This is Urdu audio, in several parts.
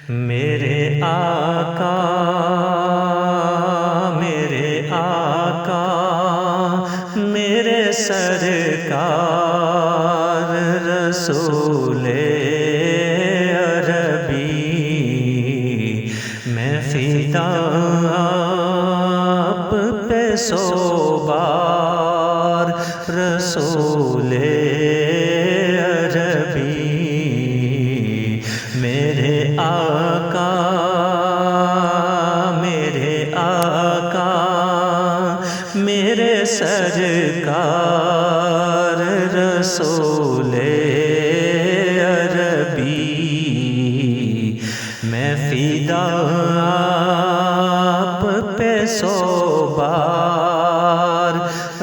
میرے آقا میرے سرکار رسول عربی، میں فدا آپ پہ 100 بار رسول عربی، میرے آقا میرے سرکار رسول عربی، میں فدا آپ پہ 100 بار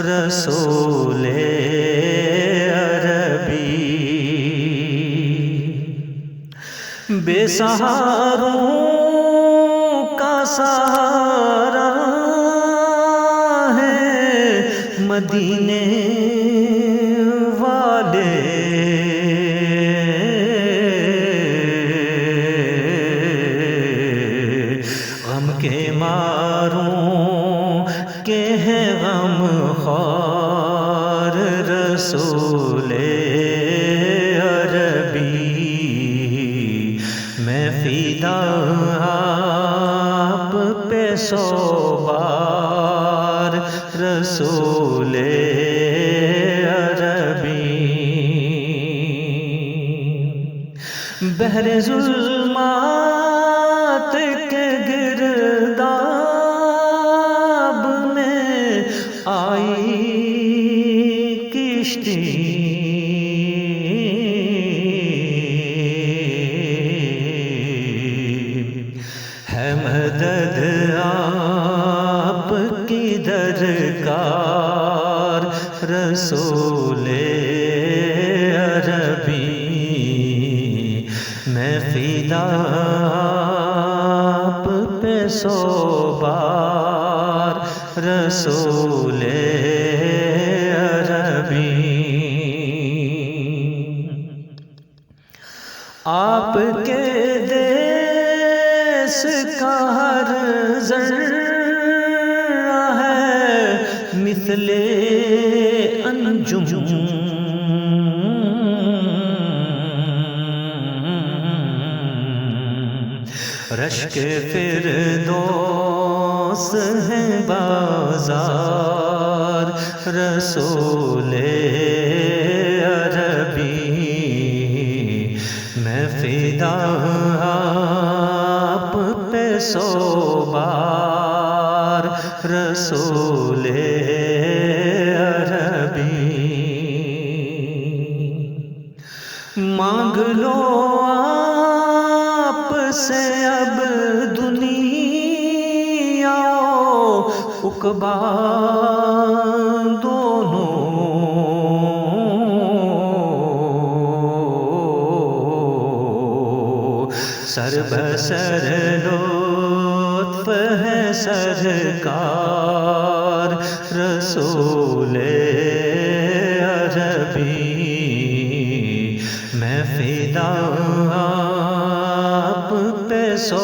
رسول عربی، بے سہاروں کا سہارا مدینے والے، غم کے ماروں کے ہیں غم خوار رسول عربی، میں فدا آپ پہ 100 بار رسول عربی، بحر ظلمات کے گرداب میں آئی کشتی، ہے مدد آپ کی درکار رسول عربی، میں فدا آپ پہ 100 بار رسول عربی، آپ کے دیس کا ہر ذرہ ہے مثل انجم، رشک فردوس ہے بازار رسول عربی، میں فدا آپ پہ 100 بار رسول عربی، مانگ لو آپ سے اب دنیا عقبا دونوں، سر بسر لطف ہے سرکار رسول عربی، میں فدا آپ پہ 100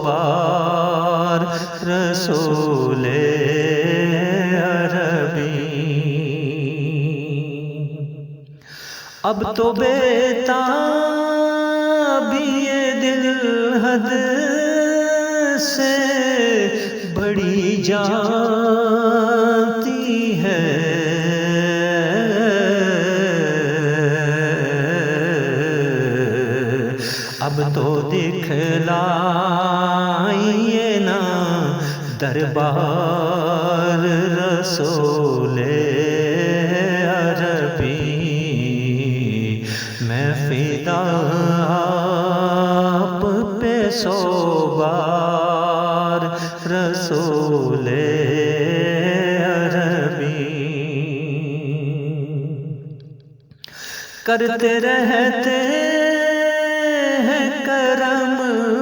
بار رسول عربی، اب تو بیتابی دل حد سے بڑی جاتی ہے، اب تو دکھلائیے نا دربار رسول عربی، میں فدا آپ پہ 100 بار رسول عربی، کرتے رہتے ہیں کرم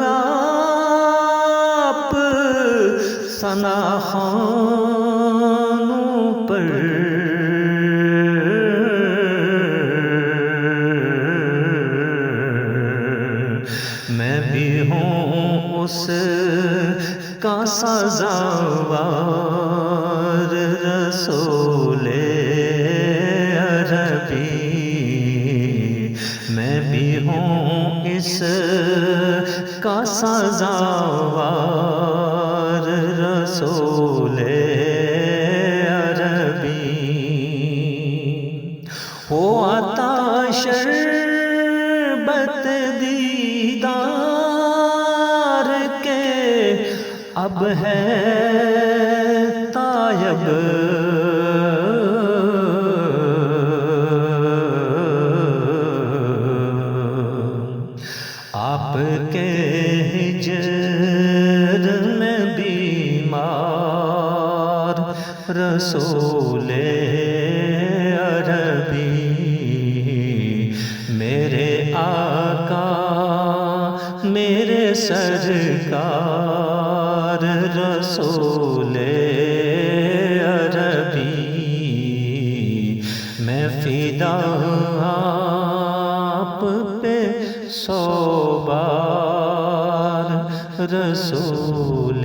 آپ ثنا خوانوں پر، اس کا سزاوار رسول عربی میں بھی ہوں اس کا سزاوار رسول عربی ہو عطا شربت دیدار کے اب ہے تائب آپ کے ہجر میں بیمار رسول عربی میرے آقا میرے سرکار رسول عربی میں فدا آپ پہ 100 بار رسول